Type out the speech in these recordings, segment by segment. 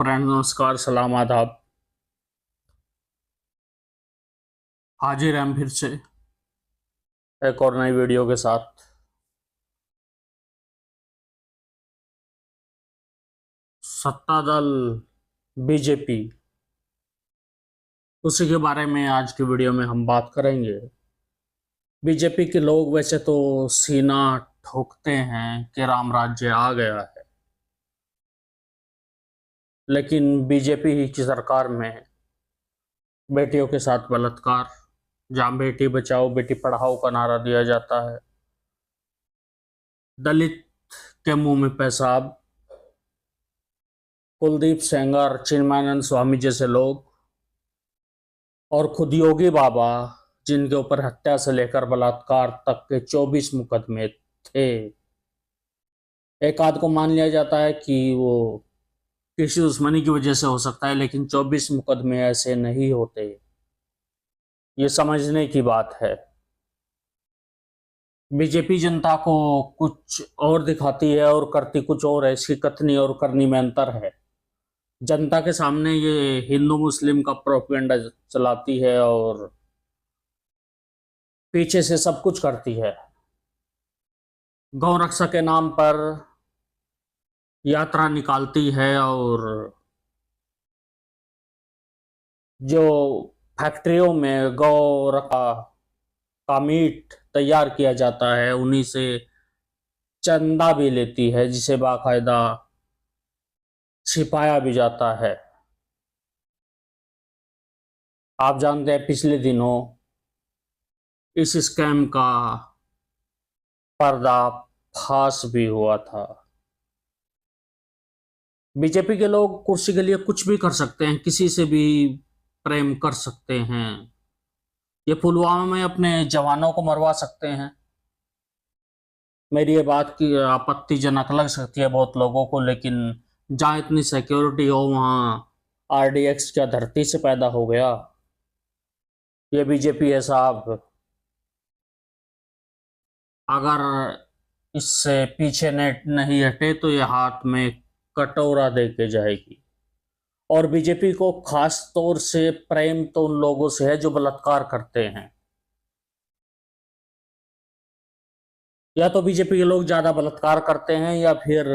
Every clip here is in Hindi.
फ्रेंड नमस्कार, सलाम, आदाब। हाजिर हैं हम फिर से एक और नई वीडियो के साथ। सत्ता दल बीजेपी, उसी के बारे में आज की वीडियो में हम बात करेंगे। बीजेपी के लोग वैसे तो सीना ठोकते हैं कि राम राज्य आ गया है, लेकिन बीजेपी की सरकार में बेटियों के साथ बलात्कार, जहां बेटी बचाओ बेटी पढ़ाओ का नारा दिया जाता है, दलित के मुंह में पेशाब, कुलदीप सेंगर, चिन्मयानंद स्वामी जैसे लोग, और खुद योगी बाबा, जिनके ऊपर हत्या से लेकर बलात्कार तक के 24 मुकदमे थे। एक आध को मान लिया जाता है कि वो किसी दुश्मनी की वजह से हो सकता है, लेकिन 24 मुकदमे ऐसे नहीं होते। ये समझने की बात है। बीजेपी जनता को कुछ और दिखाती है और करती कुछ और है। इसकी कथनी और करनी में अंतर है। जनता के सामने ये हिंदू मुस्लिम का प्रोपेगेंडा चलाती है और पीछे से सब कुछ करती है। गौ रक्षा के नाम पर यात्रा निकालती है और जो फैक्ट्रियों में गौ रखा का मीट तैयार किया जाता है, उन्हीं से चंदा भी लेती है, जिसे बाकायदा छिपाया भी जाता है। आप जानते हैं पिछले दिनों इस स्कैम का पर्दाफाश भी हुआ था। बीजेपी के लोग कुर्सी के लिए कुछ भी कर सकते हैं, किसी से भी प्रेम कर सकते हैं। ये पुलवामा में अपने जवानों को मरवा सकते हैं। मेरी ये बात की आपत्तिजनक लग सकती है बहुत लोगों को, लेकिन जहाँ इतनी सिक्योरिटी हो वहाँ आरडीएक्स क्या धरती से पैदा हो गया? ये बीजेपी है साहब। अगर इससे पीछे नेट नहीं हटे तो ये हाथ में कटोरा दे के जाएगी। और बीजेपी को खास तौर से प्रेम तो उन लोगों से है जो बलात्कार करते हैं। या तो बीजेपी के लोग ज्यादा बलात्कार करते हैं, या फिर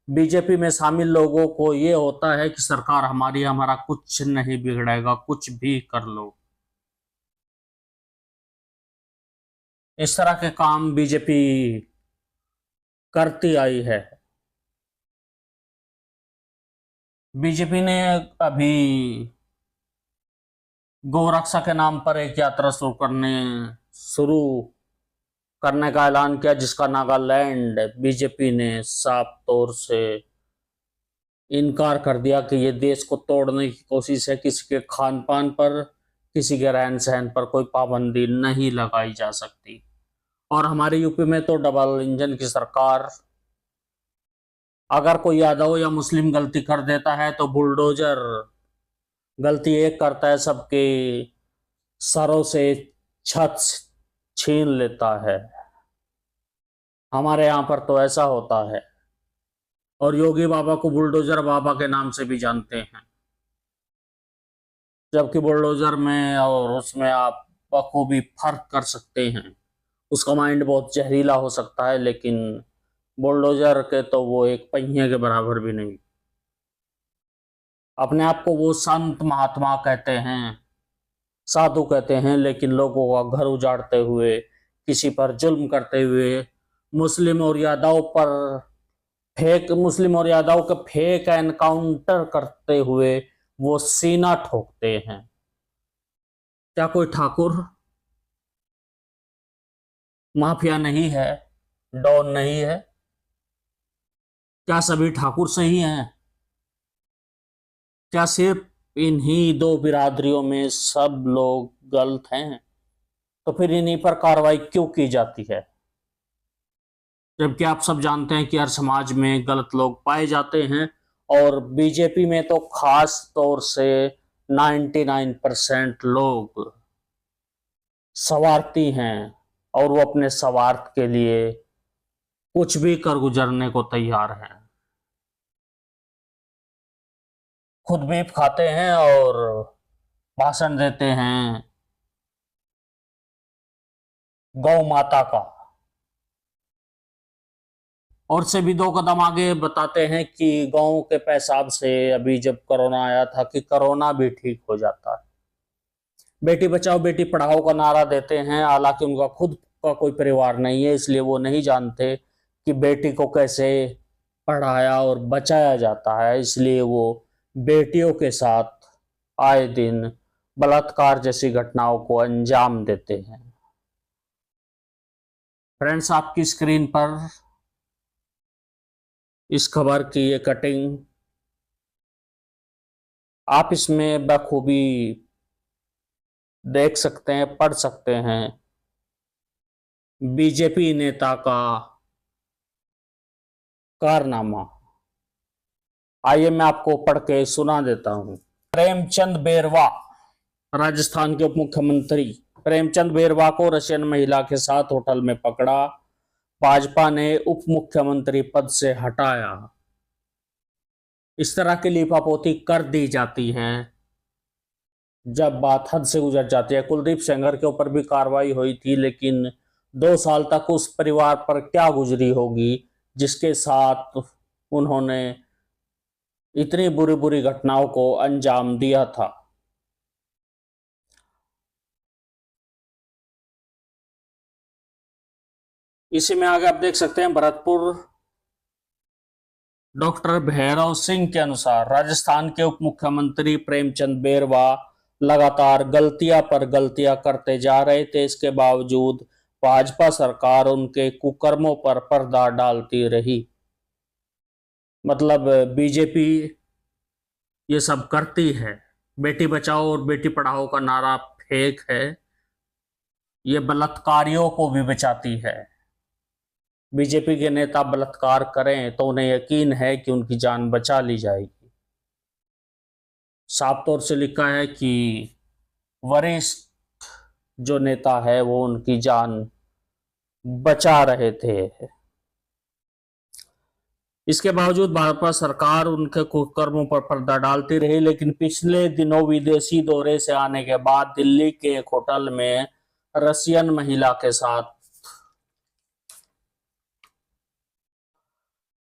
बीजेपी में शामिल लोगों को ये होता है कि सरकार हमारी, हमारा कुछ नहीं बिगड़ेगा, कुछ भी कर लो। इस तरह के काम बीजेपी करती आई है। बीजेपी ने अभी गौरक्षा के नाम पर एक यात्रा शुरू करने का ऐलान किया, जिसका नागालैंड बीजेपी ने साफ तौर से इनकार कर दिया कि ये देश को तोड़ने की कोशिश है। किसी के खान पान पर, किसी के रहन सहन पर कोई पाबंदी नहीं लगाई जा सकती। और हमारे यूपी में तो डबल इंजन की सरकार। अगर कोई यादव या मुस्लिम गलती कर देता है तो बुलडोजर गलती एक करता है, सबके सरों से छत छीन लेता है। हमारे यहाँ पर तो ऐसा होता है। और योगी बाबा को बुलडोजर बाबा के नाम से भी जानते हैं, जबकि बुलडोजर में और उसमें आप बखूबी फर्क कर सकते हैं। उसका माइंड बहुत जहरीला हो सकता है, लेकिन बुलडोजर के तो वो एक पहिए के बराबर भी नहीं। अपने आप को वो संत महात्मा कहते हैं, साधु कहते हैं, लेकिन लोगों का घर उजाड़ते हुए, किसी पर जुल्म करते हुए, मुस्लिम और यादव के फेक एनकाउंटर करते हुए वो सीना ठोकते हैं। क्या कोई ठाकुर माफिया नहीं है? डॉन नहीं है? क्या सभी ठाकुर सही हैं? क्या सिर्फ इन्हीं दो बिरादरियों में सब लोग गलत हैं? तो फिर इन्हीं पर कार्रवाई क्यों की जाती है, जबकि आप सब जानते हैं कि हर समाज में गलत लोग पाए जाते हैं। और बीजेपी में तो खास तौर से 99% लोग स्वार्थी हैं, और वो अपने स्वार्थ के लिए कुछ भी कर गुजरने को तैयार हैं। खुद बीफ खाते हैं और भाषण देते हैं गौ माता का, और से भी दो कदम आगे बताते हैं कि गौ के पेशाब से अभी जब कोरोना आया था कि कोरोना भी ठीक हो जाता है। बेटी बचाओ बेटी पढ़ाओ का नारा देते हैं, हालांकि उनका खुद का कोई परिवार नहीं है, इसलिए वो नहीं जानते कि बेटी को कैसे पढ़ाया और बचाया जाता है, इसलिए वो बेटियों के साथ आए दिन बलात्कार जैसी घटनाओं को अंजाम देते हैं। फ्रेंड्स, आपकी स्क्रीन पर इस खबर की ये कटिंग, आप इसमें बखूबी देख सकते हैं, पढ़ सकते हैं बीजेपी नेता का कारनामा। आइए मैं आपको पढ़ के सुना देता हूं। प्रेमचंद बेरवा, राजस्थान के उप मुख्यमंत्री प्रेमचंद बेरवा को रशियन महिला के साथ होटल में पकड़ा, भाजपा ने उप मुख्यमंत्री पद से हटाया। इस तरह की लीपापोती कर दी जाती है जब बात हद से गुजर जाती है। कुलदीप सेंगर के ऊपर भी कार्रवाई हुई थी, लेकिन 2 साल तक उस परिवार पर क्या गुजरी होगी जिसके साथ उन्होंने इतनी बुरी बुरी घटनाओं को अंजाम दिया था। इसी में आगे आप देख सकते हैं भरतपुर डॉक्टर भैरव सिंह के अनुसार राजस्थान के उप मुख्यमंत्री प्रेमचंद बेरवा लगातार गलतियां पर गलतियां करते जा रहे थे, इसके बावजूद भाजपा सरकार उनके कुकर्मों पर पर्दा डालती रही। मतलब बीजेपी ये सब करती है, बेटी बचाओ और बेटी पढ़ाओ का नारा फेक है, ये बलात्कारियों को भी बचाती है। बीजेपी के नेता बलात्कार करें तो उन्हें यकीन है कि उनकी जान बचा ली जाएगी। साफ तौर से लिखा है कि वरिष्ठ जो नेता है वो उनकी जान बचा रहे थे। इसके बावजूद भाजपा सरकार उनके कुकर्मों पर पर्दा डालती रही, लेकिन पिछले दिनों विदेशी दौरे से आने के बाद दिल्ली के एक होटल में रशियन महिला के साथ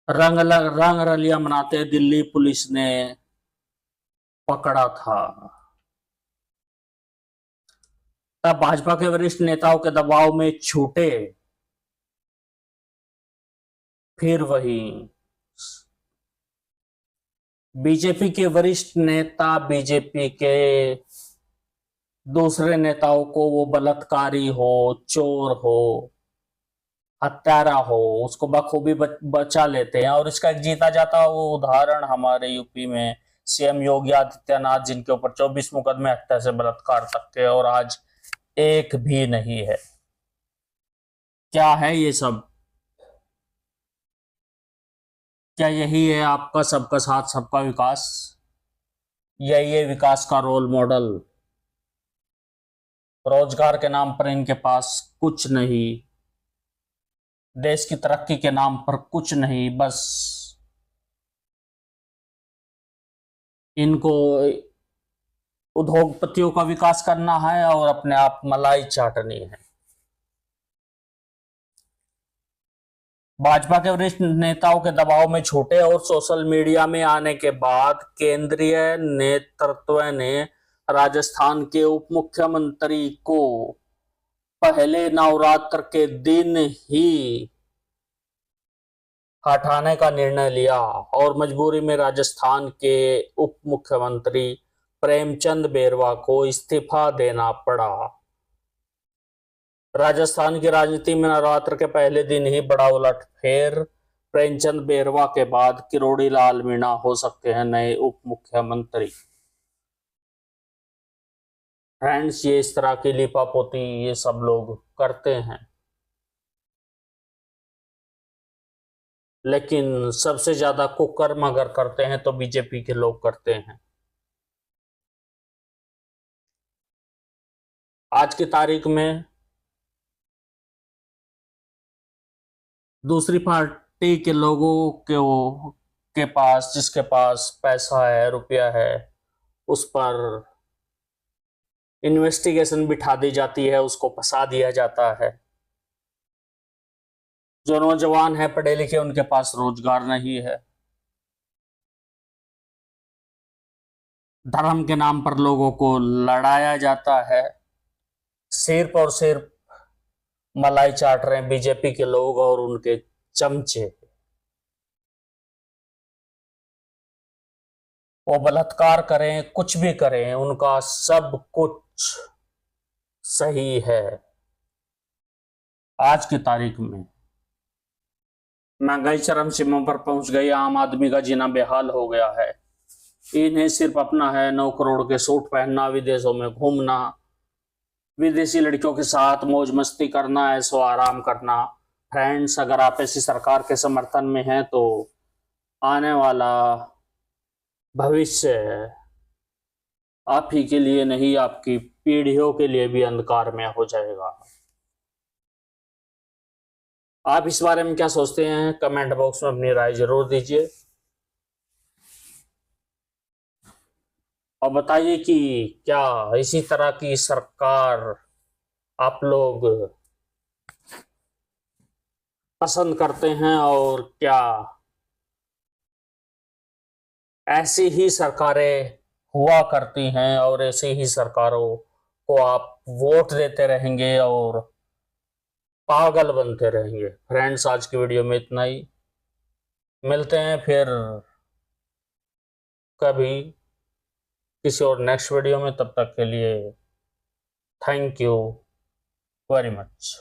रंग रलियां मनाते दिल्ली पुलिस ने पकड़ा था। तब भाजपा के वरिष्ठ नेताओं के दबाव में छूटे फिर वही बीजेपी के वरिष्ठ नेता बीजेपी के दूसरे नेताओं को, वो बलात्कारी हो, चोर हो, हत्यारा हो, उसको बखूबी बचा लेते हैं। और इसका एक जीता जाता वो उदाहरण हमारे यूपी में सीएम योगी आदित्यनाथ, जिनके ऊपर 24 मुकदमे हत्या से बलात्कार तक के, और आज एक भी नहीं है। क्या है ये सब? क्या यही है आपका सबका साथ सबका विकास? यही है विकास का रोल मॉडल? रोजगार के नाम पर इनके पास कुछ नहीं, देश की तरक्की के नाम पर कुछ नहीं, बस इनको उद्योगपतियों का विकास करना है और अपने आप मलाई चाटनी है। भाजपा के वरिष्ठ नेताओं के दबाव में छूटे और सोशल मीडिया में आने के बाद केंद्रीय नेतृत्व ने राजस्थान के उप मुख्यमंत्री को पहले नवरात्र के दिन ही हटाने का निर्णय लिया और मजबूरी में राजस्थान के उप मुख्यमंत्री प्रेमचंद बेरवा को इस्तीफा देना पड़ा। राजस्थान की राजनीति में नवरात्र के पहले दिन ही बड़ा उलटफेर, प्रेमचंद बेरवा के बाद किरोड़ी लाल मीणा हो सकते हैं नए उप मुख्यमंत्री। फ्रेंड्स, ये इस तरह की लीपापोती ये सब लोग करते हैं, लेकिन सबसे ज्यादा कुकर्म अगर करते हैं तो बीजेपी के लोग करते हैं। आज की तारीख में दूसरी पार्टी के लोगों को के पास, जिसके पास पैसा है, रुपया है, उस पर इन्वेस्टिगेशन बिठा दी जाती है, उसको फंसा दिया जाता है। जो नौजवान है पढ़े लिखे, उनके पास रोजगार नहीं है। धर्म के नाम पर लोगों को लड़ाया जाता है। सिर्फ और सिर्फ मलाई चाट रहे हैं बीजेपी के लोग और उनके चमचे। वो बलात्कार करें, कुछ भी करें, उनका सब कुछ सही है। आज की तारीख में महंगाई चरम सीमा पर पहुंच गई, आम आदमी का जीना बेहाल हो गया है। इन्हें सिर्फ अपना है 9 करोड़ के सूट पहनना, विदेशों में घूमना, विदेशी लड़कियों के साथ मौज मस्ती करना, ऐसो आराम करना। फ्रेंड्स, अगर आप ऐसी सरकार के समर्थन में हैं तो आने वाला भविष्य आप ही के लिए नहीं, आपकी पीढ़ियों के लिए भी अंधकार में हो जाएगा। आप इस बारे में क्या सोचते हैं? कमेंट बॉक्स में अपनी राय जरूर दीजिए और बताइए कि क्या इसी तरह की सरकार आप लोग पसंद करते हैं, और क्या ऐसी ही सरकारें हुआ करती हैं और ऐसी ही सरकारों को आप वोट देते रहेंगे और पागल बनते रहेंगे? फ्रेंड्स, आज की वीडियो में इतना ही। मिलते हैं फिर कभी किसी और नेक्स्ट वीडियो में। तब तक के लिए थैंक यू वेरी मच।